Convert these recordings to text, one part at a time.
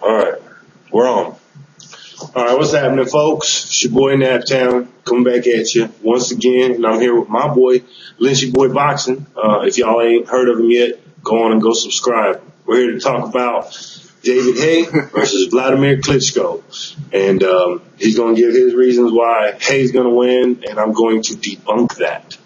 All right, we're on. All right, what's happening, folks? It's your boy Naptown coming back at you once again, and I'm here with my boy LynchieBoiBoxing. If y'all ain't heard of him yet, go on and go subscribe. We're here to talk about David Haye versus Vladimir Klitschko, and he's going to give his reasons why Haye's going to win, and I'm going to debunk that.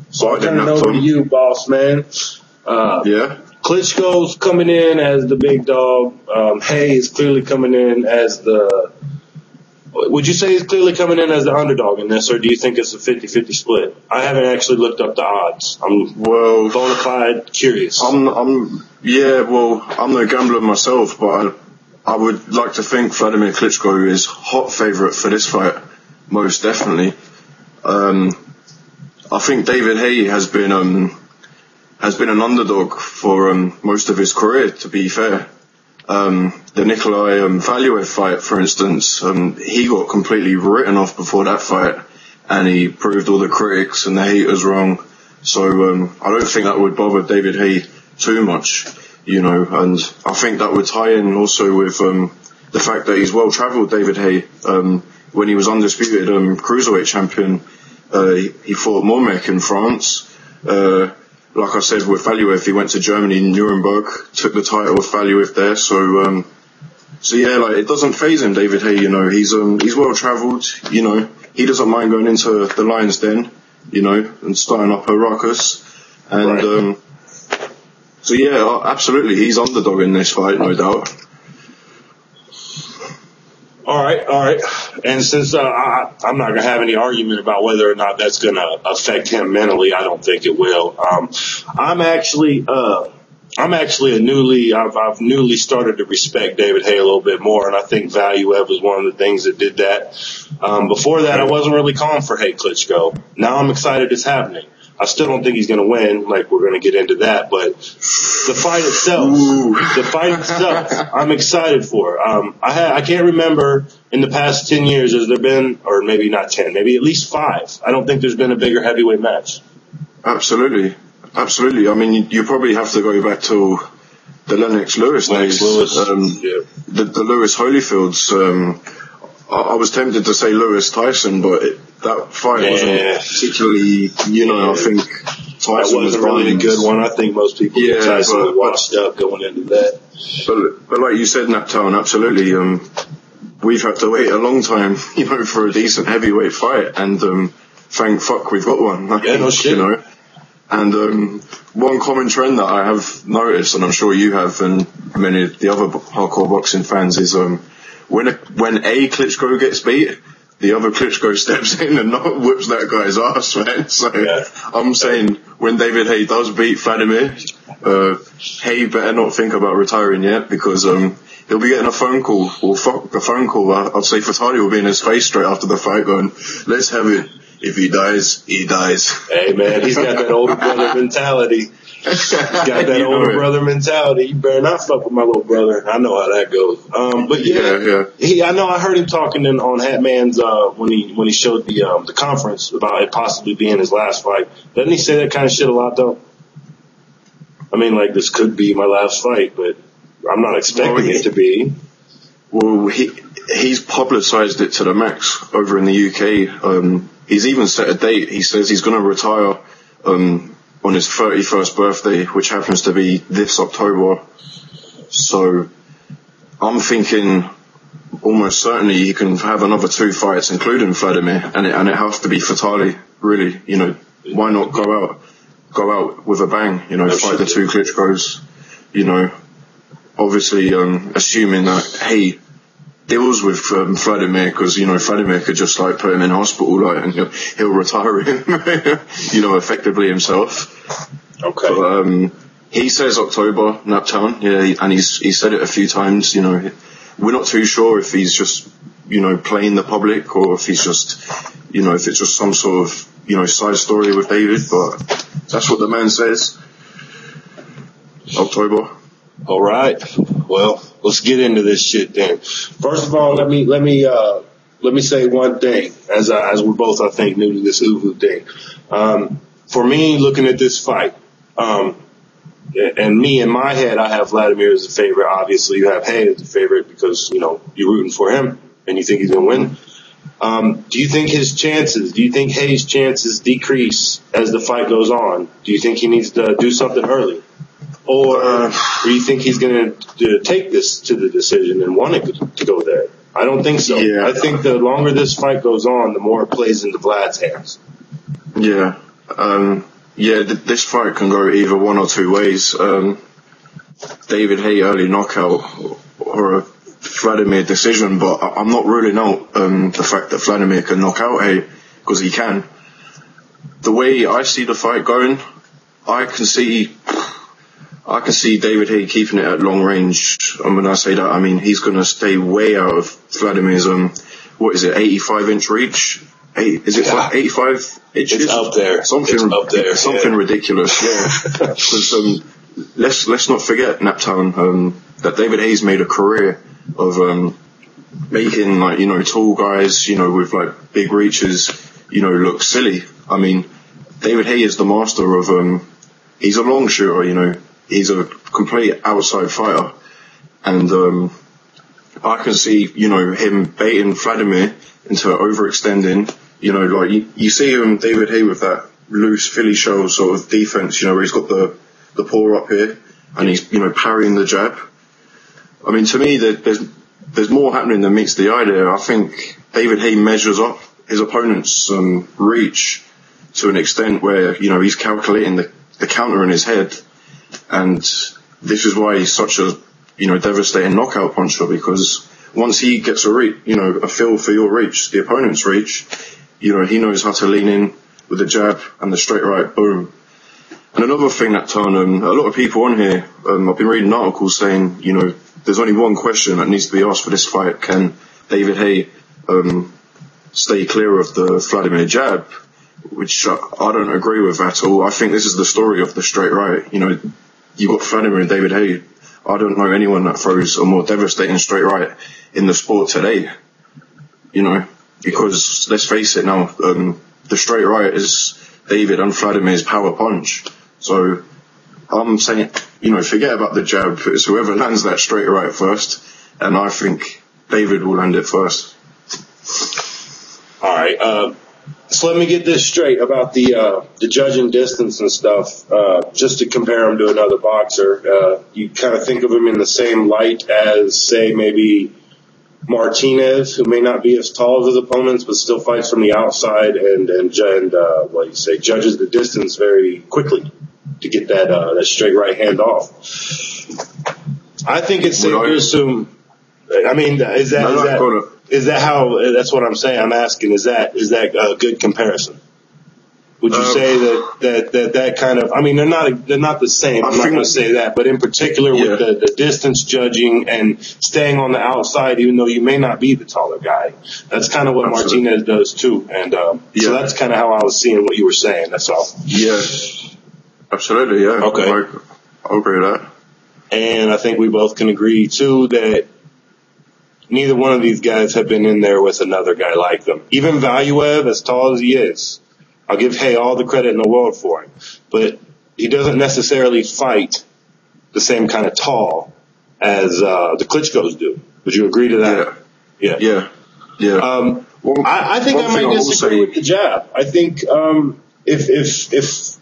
So I'll turn it over to you, boss man. Yeah. Klitschko's coming in as the big dog. Haye is clearly coming in as the. Would you say he's clearly coming in as the underdog in this, or do you think it's a 50-50 split? I haven't actually looked up the odds. I'm bona fide curious. I'm no gambler myself, but I would like to think Vladimir Klitschko is hot favourite for this fight, most definitely. I think David Haye has been an underdog for most of his career, to be fair. The Nikolai Valuev fight, for instance, he got completely written off before that fight, and he proved all the critics and the haters wrong. So I don't think that would bother David Haye too much, and I think that would tie in also with the fact that he's well-travelled, David Haye. When he was undisputed cruiserweight champion, he fought Mormek in France. Like I said, with Valuev, he went to Germany, Nuremberg, took the title with Valuev there. So it doesn't faze him, David Haye. He's well travelled. He doesn't mind going into the Lions Den, and starting up a ruckus. And right. Absolutely, he's underdog in this fight, no doubt. All right. And since I'm not going to have any argument about whether or not that's going to affect him mentally, I don't think it will. I've newly started to respect David Haye a little bit more, and I think Valuev was one of the things that did that. Before that, I wasn't really calling for Haye Klitschko. Now I'm excited it's happening. I still don't think he's going to win, like we're going to get into that, but the fight itself, I'm excited for. I can't remember in the past 10 years, has there been, or maybe not 10, maybe at least 5. I don't think there's been a bigger heavyweight match. Absolutely. I mean, you probably have to go back to the Lennox Lewis days. The Lewis Holyfields. I was tempted to say Lewis Tyson, but that fight wasn't particularly, I think Tyson was really a good one. I think most people Tyson was washed up going into that. But like you said, Naptown, absolutely. We've had to wait a long time, for a decent heavyweight fight, and thank fuck we've got one. No shit. And one common trend that I have noticed, and I'm sure you have, and many of the other hardcore boxing fans, is when a Klitschko gets beat, the other Klitschko steps in and whoops that guy's ass, man. So I'm saying when David Haye does beat Vladimir, Haye better not think about retiring yet, because he'll be getting a phone call, I'd say Fatali will be in his face straight after the fight going, let's have it. If he dies, he dies. Hey, man, he's got that older brother mentality. You better not fuck with my little brother. I know how that goes. I know I heard him talking on Hatman's when he showed the conference about it possibly being his last fight. Doesn't he say that kind of shit a lot though? I mean, like, this could be my last fight, but I'm not expecting it to be. Well, he's publicised it to the max over in the UK. He's even set a date. He says he's going to retire on his 31st birthday, which happens to be this October. So I'm thinking almost certainly he can have another 2 fights, including Vladimir, and it has to be Fatali, really. Why not go out with a bang, fight the 2 Klitschkos, obviously assuming that Haye deals with Vladimir, because Vladimir could just put him in hospital, and he'll retire him, effectively himself. Okay. But he says October, Naptown, and he's said it a few times. We're not too sure if he's just playing the public, or if he's just if it's just some sort of side story with David. But that's what the man says. October. All right. Well, let's get into this shit then. First of all, let me say one thing, as we're both, I think, new to this Uvu thing. For me, looking at this fight, and me in my head, I have Vladimir as a favorite. Obviously, you have Haye as a favorite because, you know, you're rooting for him and you think he's going to win. Do you think Haye's chances decrease as the fight goes on? Do you think he needs to do something early? Or do you think he's going to take this to the decision and want it to go there? I don't think so. Yeah. I think the longer this fight goes on, the more it plays into Vlad's hands. Yeah. This fight can go either one or two ways. David Haye early knockout or a Vladimir decision, but I'm not ruling out the fact that Vladimir can knock out Haye, because he can. The way I see the fight going, I can see David Haye keeping it at long range. And when I say that, I mean he's going to stay way out of Vladimir's 85-inch reach. Is it 85 inches? It's up there. Something ridiculous. Yeah. Because let's not forget, Naptown, that David Haye's made a career of making, like, you know, tall guys, you know, with like big reaches, you know, look silly. I mean, David Haye is the master of he's a long shooter, you know. He's a complete outside fighter, and I can see, you know, him baiting Vladimir into overextending. You know, like you see him, David Haye, with that loose Philly shell sort of defense. You know, where he's got the paw up here and he's, you know, parrying the jab. I mean, to me, there's more happening than meets the eye there. I think David Haye measures up his opponent's reach to an extent where, you know, he's calculating the counter in his head. And this is why he's such a, you know, devastating knockout puncher, because once he gets a feel for your reach, the opponent's reach, you know, he knows how to lean in with the jab and the straight right, boom. And another thing that a lot of people on here, I've been reading articles saying, you know, there's only one question that needs to be asked for this fight. Can David Haye stay clear of the Vladimir jab? Which I don't agree with at all. I think this is the story of the straight right. You know, you've got Vladimir and David Haye. I don't know anyone that throws a more devastating straight right in the sport today. You know, because let's face it now, the straight right is David and Vladimir's power punch. So I'm saying, you know, forget about the jab. It's whoever lands that straight right first, and I think David will land it first. All right. So let me get this straight about the judging distance and stuff. Just to compare him to another boxer, you kind of think of him in the same light as, say, maybe Martinez, who may not be as tall as his opponents, but still fights from the outside and judges the distance very quickly to get that straight right hand off. I think it's safe to assume. I mean, is that how? That's what I'm saying. I'm asking. Is that a good comparison? Would you say that kind of? I mean, they're not the same. I'm not going to say that, but in particular with the distance judging and staying on the outside, even though you may not be the taller guy, that's kind of what Martinez does too. And so that's kind of how I was seeing what you were saying. That's all. Yeah, absolutely. Yeah. Okay. I'll agree with that. And I think we both can agree too that neither one of these guys have been in there with another guy like them. Even Valuev, as tall as he is, I'll give Haye all the credit in the world for him, but he doesn't necessarily fight the same kind of tall as the Klitschkos do. Would you agree to that? Yeah. I think I might disagree with the jab. I think if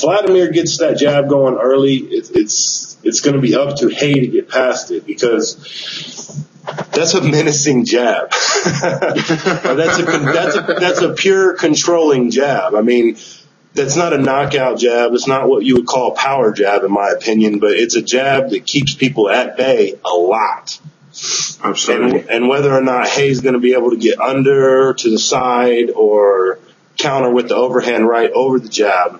Vladimir gets that jab going early, it's going to be up to Haye to get past it, because that's a menacing jab. That's a pure controlling jab. I mean, that's not a knockout jab. It's not what you would call a power jab, in my opinion, but it's a jab that keeps people at bay a lot. Absolutely. And whether or not Haye's going to be able to get under, to the side, or counter with the overhand right over the jab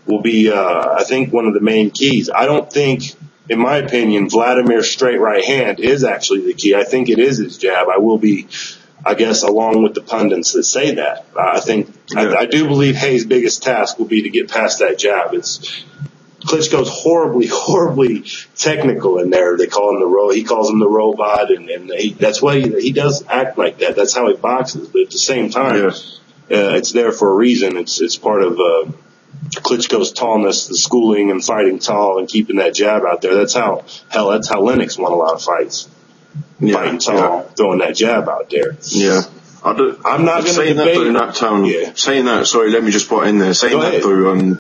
will be, I think, one of the main keys. I don't think, in my opinion, Vladimir's straight right hand is actually the key. I think it is his jab. I will be, I guess, along with the pundits that say that. I do believe Haye's biggest task will be to get past that jab. Klitschko's horribly technical in there. He calls him the robot, and that's why he does act like that. That's how he boxes. But at the same time, it's there for a reason. It's part of Klitschko's tallness, the schooling and fighting tall and keeping that jab out there. That's how Lennox won a lot of fights. Fighting tall, throwing that jab out there. Yeah. I'm not going to debate. Saying that, sorry, let me just put in there. Saying that, though,